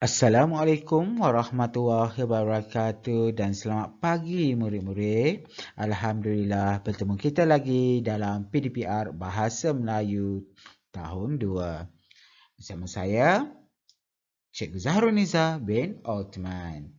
Assalamualaikum warahmatullahi wabarakatuh dan selamat pagi murid-murid. Alhamdulillah bertemu kita lagi dalam PDPR Bahasa Melayu tahun 2. Bersama saya Cikgu Zahrul Niza bin Othman.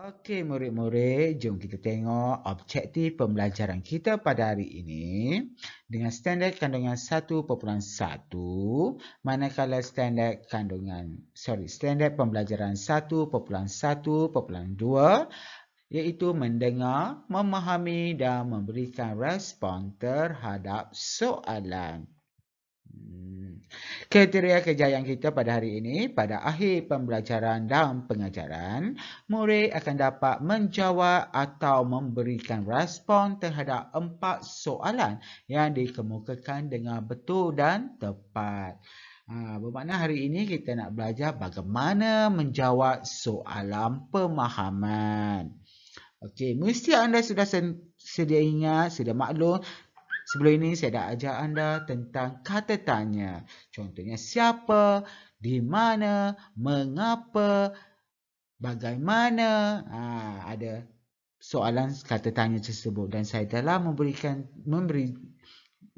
Okey murid-murid, jom kita tengok objektif pembelajaran kita pada hari ini dengan standard kandungan 1.1, manakala standard pembelajaran 1.1.2 iaitu mendengar, memahami dan memberikan respon terhadap soalan. Kriteria kejayaan kita pada hari ini, pada akhir pembelajaran dan pengajaran, murid akan dapat menjawab atau memberikan respon terhadap 4 soalan yang dikemukakan dengan betul dan tepat. Bermakna hari ini kita nak belajar bagaimana menjawab soalan pemahaman. Okey, mesti anda sudah sedia ingat, sudah maklum. Sebelum ini saya dah ajar anda tentang kata tanya. Contohnya siapa, di mana, mengapa, bagaimana. Ada soalan kata tanya tersebut dan saya telah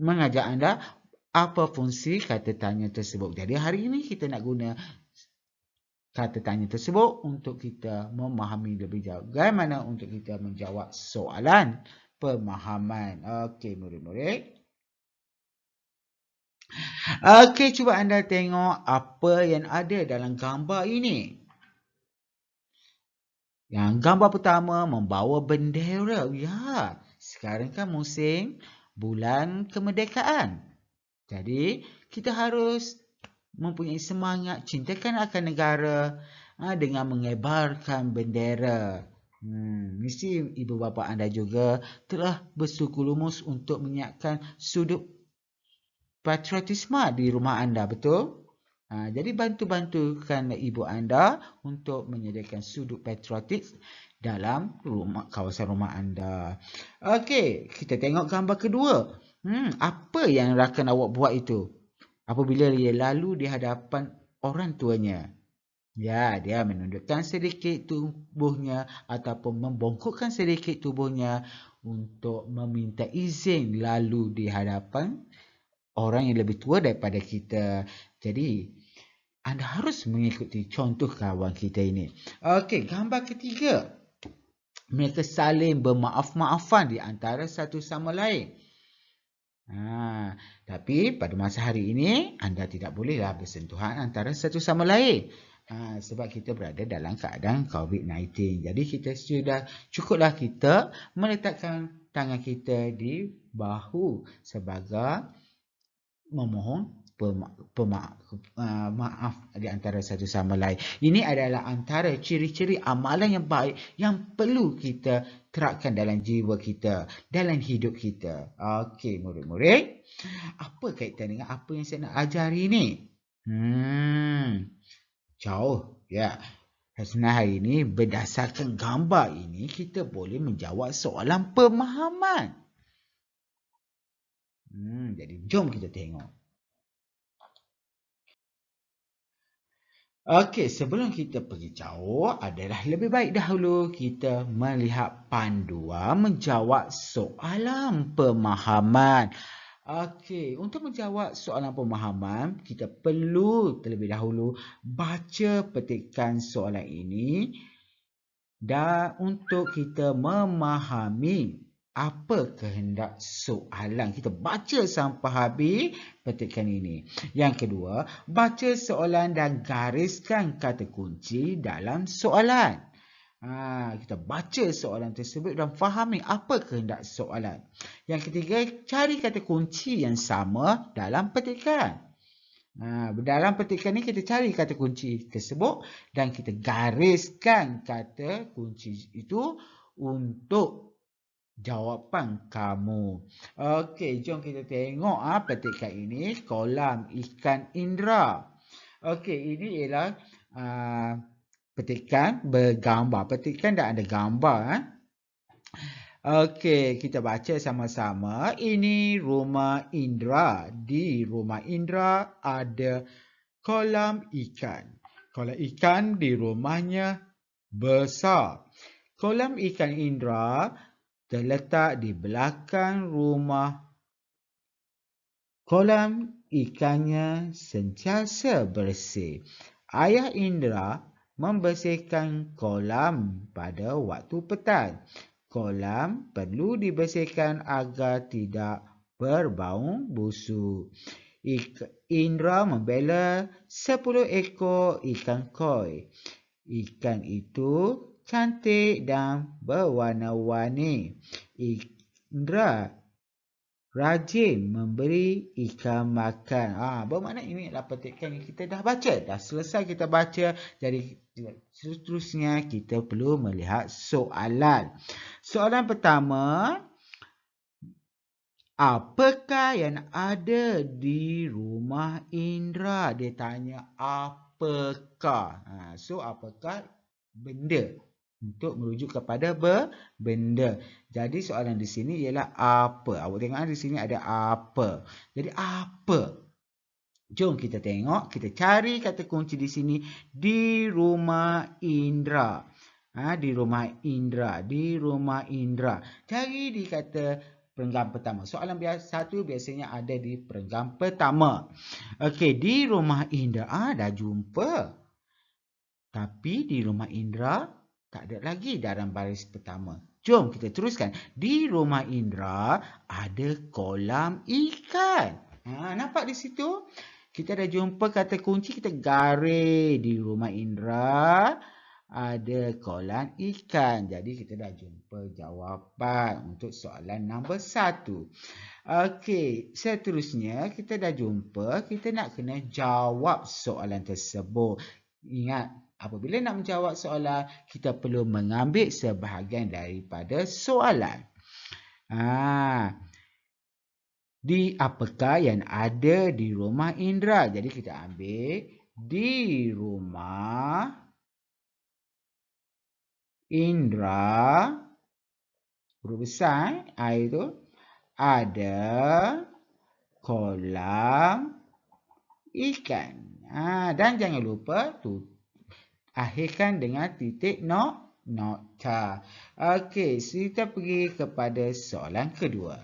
mengajar anda apa fungsi kata tanya tersebut. Jadi hari ini kita nak guna kata tanya tersebut untuk kita memahami lebih jauh bagaimana untuk kita menjawab soalan pemahaman. Okey murid-murid. Okey, cuba anda tengok apa yang ada dalam gambar ini. Yang gambar pertama membawa bendera. Ya, sekarang kan musim bulan kemerdekaan. Jadi, kita harus mempunyai semangat cintakan akan negara dengan mengebarkan bendera. Mesti ibu bapa anda juga telah bersungguh-lumus untuk menyiapkan sudut patriotisme di rumah anda, betul? Jadi bantu-bantukan ibu anda untuk menyediakan sudut patriotik dalam kawasan rumah anda. Okey, kita tengok gambar kedua. Apa yang rakan awak buat itu? Apabila dia lalu di hadapan orang tuanya. Ya, dia menundukkan sedikit tubuhnya ataupun membongkokkan sedikit tubuhnya untuk meminta izin lalu di hadapan orang yang lebih tua daripada kita. Jadi, anda harus mengikuti contoh kawan kita ini. Okey, gambar ketiga. Mereka saling bermaaf-maafan di antara satu sama lain. Tapi pada masa hari ini, anda tidak bolehlah bersentuhan antara satu sama lain. Sebab kita berada dalam keadaan COVID-19. Jadi kita sudah cukuplah kita meletakkan tangan kita di bahu sebagai memohon maaf di antara satu sama lain. Ini adalah antara ciri-ciri amalan yang baik yang perlu kita terapkan dalam jiwa kita, dalam hidup kita. Okey, murid-murid. Apa kaitan dengan apa yang saya nak ajar hari ini? Jauh, ya. Sebenarnya hari ini berdasarkan gambar ini kita boleh menjawab soalan pemahaman. Jadi jom kita tengok. Okey, sebelum kita pergi jauh, adalah lebih baik dahulu kita melihat panduan menjawab soalan pemahaman. Okey, untuk menjawab soalan pemahaman, kita perlu terlebih dahulu baca petikan soalan ini dan untuk kita memahami apa kehendak soalan. Kita baca sampai habis petikan ini. Yang kedua, baca soalan dan gariskan kata kunci dalam soalan. Kita baca soalan tersebut dan fahami apa kehendak soalan. Yang ketiga, cari kata kunci yang sama dalam petikan. Dalam petikan ni kita cari kata kunci tersebut dan kita gariskan kata kunci itu untuk jawapan kamu. Okey, jom kita tengok petikan ini, kolam ikan Indra. Okey, ini ialah petikan bergambar. Petikan dah ada gambar. Okey, kita baca sama-sama. Ini rumah Indra. Di rumah Indra ada kolam ikan. Kolam ikan di rumahnya besar. Kolam ikan Indra terletak di belakang rumah. Kolam ikannya sentiasa bersih. Ayah Indra membersihkan kolam pada waktu petang. Kolam perlu dibersihkan agar tidak berbau busuk. Indra membela 10 ekor ikan koi. Ikan itu cantik dan berwarna-warni. Indra rajin memberi ikan makan. Bermakna ini adalah petikan yang kita dah baca. Dah selesai kita baca. Jadi seterusnya kita perlu melihat soalan. Soalan pertama. Apakah yang ada di rumah Indra? Dia tanya apakah. So apakah benda? Untuk merujuk kepada benda. Jadi soalan di sini ialah apa. Awak tengok di sini ada apa. Jadi apa? Jom kita tengok. Kita cari kata kunci di sini. Di rumah Indra. Di rumah Indra. Di rumah Indra. Cari di kata perenggam pertama. Soalan satu biasanya ada di perenggam pertama. Okey, di rumah Indra dah jumpa. Tapi di rumah Indra tak ada lagi dalam baris pertama. Jom kita teruskan. Di rumah Indra ada kolam ikan. Nampak di situ? Kita dah jumpa kata kunci, kita garis. Di rumah Indra ada kolam ikan. Jadi kita dah jumpa jawapan untuk soalan nombor 1. Okey, seterusnya kita dah jumpa, kita nak kena jawab soalan tersebut. Ingat, apabila nak menjawab soalan, kita perlu mengambil sebahagian daripada soalan. Di apakah yang ada di rumah Indra? Jadi kita ambil di rumah Indra, huruf besar, I itu, ada kolam ikan. Dan jangan lupa akhirkan dengan titik nokta. Okey, kita pergi kepada soalan kedua.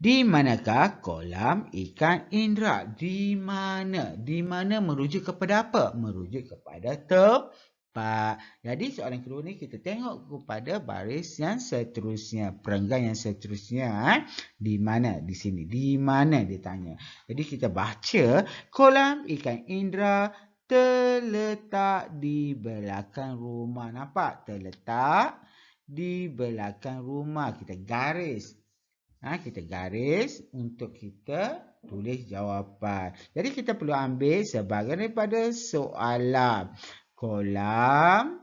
Di manakah kolam ikan Indra? Di mana? Di mana merujuk kepada apa? Merujuk kepada tempat. Jadi soalan kedua ni kita tengok kepada baris yang seterusnya. Perenggan yang seterusnya. Di mana? Di sini. Di mana dia tanya. Jadi kita baca. Kolam ikan Indra terletak di belakang rumah. Nampak? Terletak di belakang rumah. Kita garis. Kita garis untuk kita tulis jawapan. Jadi kita perlu ambil sebahagian daripada soalan. Kolam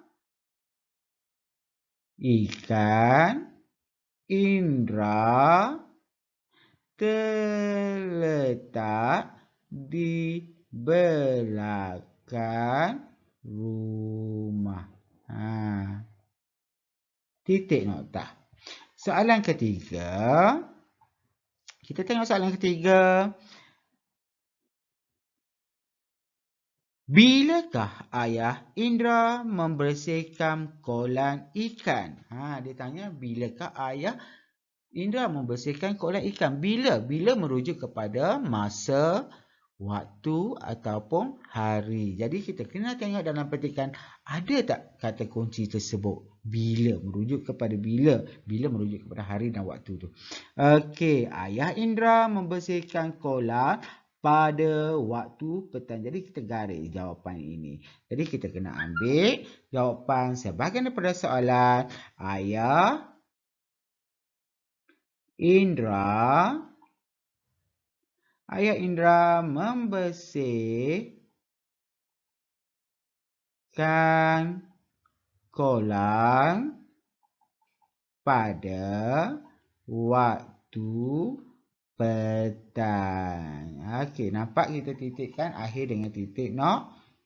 ikan Indra terletak di belakang rumah. Titik nokta. Soalan ketiga. Kita tengok soalan ketiga. Bilakah ayah Indra membersihkan kolam ikan? Dia tanya bilakah ayah Indra membersihkan kolam ikan? Bila? Bila merujuk kepada masa, waktu ataupun hari. Jadi kita kena tengok dalam petikan ada tak kata kunci tersebut. Bila merujuk kepada bila. Bila merujuk kepada hari dan waktu tu. Okey, ayah Indra membersihkan kolam pada waktu petang. Jadi kita garis jawapan ini. Jadi kita kena ambil jawapan sebahagian daripada soalan. Ayah Indra membersihkan kolam pada waktu petang. Okey, nampak kita titikkan akhir dengan titik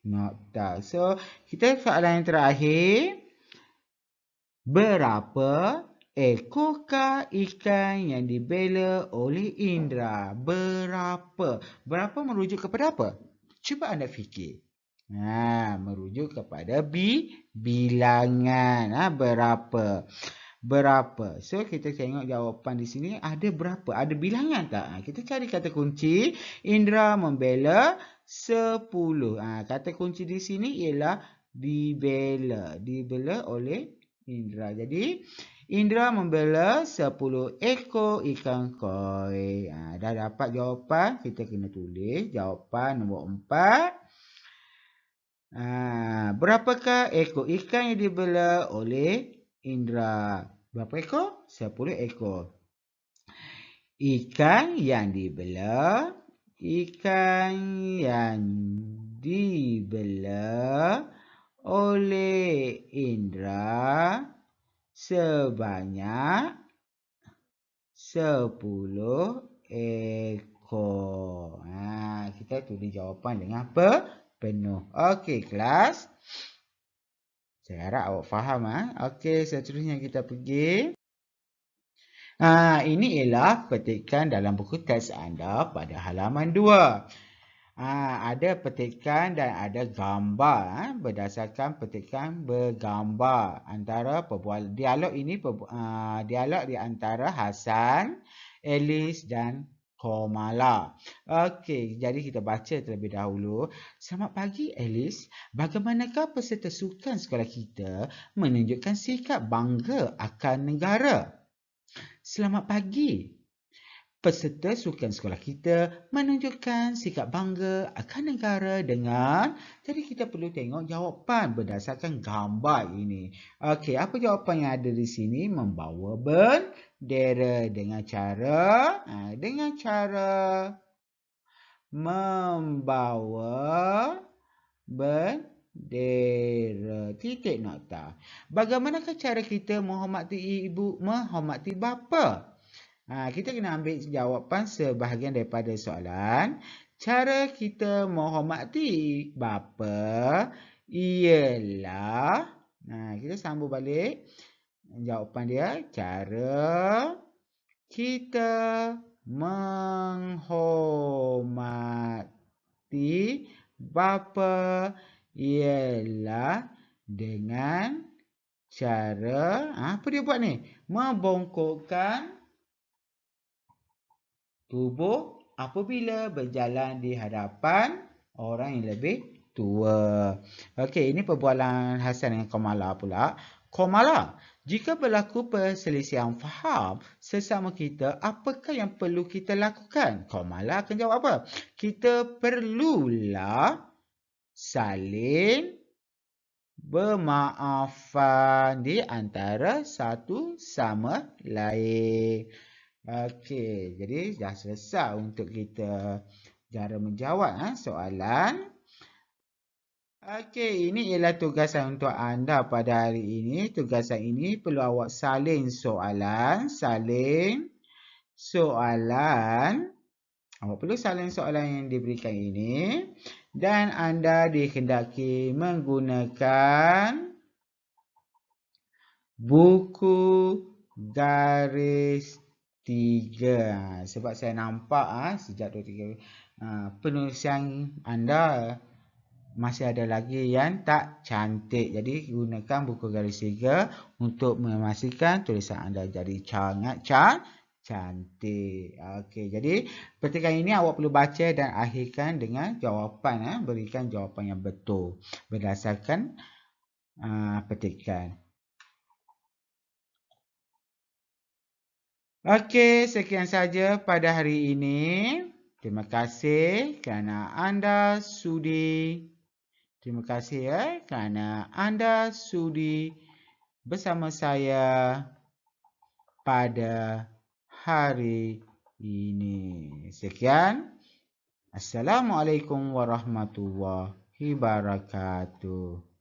nokta. So, kita soalan yang terakhir. Berapa ekorkah ikan yang dibela oleh indera? Berapa? Berapa merujuk kepada apa? Cuba anda fikir. Merujuk kepada bilangan. Berapa? Berapa? So, kita tengok jawapan di sini ada berapa? Ada bilangan tak? Kita cari kata kunci. Indra membela 10. Kata kunci di sini ialah dibela. Dibela oleh Indra. Jadi, Indra membela 10 ekor ikan koi. Dah dapat jawapan. Kita kena tulis jawapan nombor 4. Berapakah ekor ikan yang dibela oleh Indra? Berapa ekor? 10 ekor. Ikan yang dibela oleh Indra sebanyak 10 ekor. Kita tulis jawapan dengan penuh. Okey, kelas. Saya harap awak faham. Okey, seterusnya kita pergi. Ini ialah petikan dalam buku teks anda pada halaman 2. Ada petikan dan ada gambar. Berdasarkan petikan bergambar. Antara dialog ini dialog di antara Hasan, Alice dan Komala. Okey, jadi kita baca terlebih dahulu. Selamat pagi Alice. Bagaimanakah peserta sukan sekolah kita menunjukkan sikap bangga akan negara? Selamat pagi. Peserta sukan sekolah kita menunjukkan sikap bangga akan negara dengan... Jadi kita perlu tengok jawapan berdasarkan gambar ini. Okey, apa jawapan yang ada di sini? Membawa bendera dengan cara membawa bendera. Titik nokta. Bagaimanakah cara kita menghormati ibu, menghormati bapa? Kita kena ambil jawapan sebahagian daripada soalan. Cara kita menghormati bapa ialah, kita sambung balik jawapan dia. Cara kita menghormati bapa ialah dengan cara, apa dia buat ni? Membongkokkan tubuh apabila berjalan di hadapan orang yang lebih tua. Okey, ini perbualan Hasan dengan Komala pula. Komala, jika berlaku perselisihan faham sesama kita, apakah yang perlu kita lakukan? Komala akan jawab apa? Kita perlulah saling bermaafan di antara satu sama lain. Okey, jadi dah selesai untuk kita cara menjawab soalan. Okey, ini ialah tugasan untuk anda pada hari ini. Tugasan ini perlu awak salin soalan. Awak perlu salin soalan yang diberikan ini. Dan anda dikendaki menggunakan buku garis 3. Sebab saya nampak sejak 2-3 penulisan anda masih ada lagi yang tak cantik. Jadi gunakan buku garis 3 untuk memastikan tulisan anda jadi sangat cantik. Okey, jadi petikan ini awak perlu baca dan akhirkan dengan jawapan. Berikan jawapan yang betul berdasarkan petikan. Okey, sekian saja pada hari ini. Terima kasih kerana anda sudi bersama saya pada hari ini. Sekian. Assalamualaikum warahmatullahi wabarakatuh.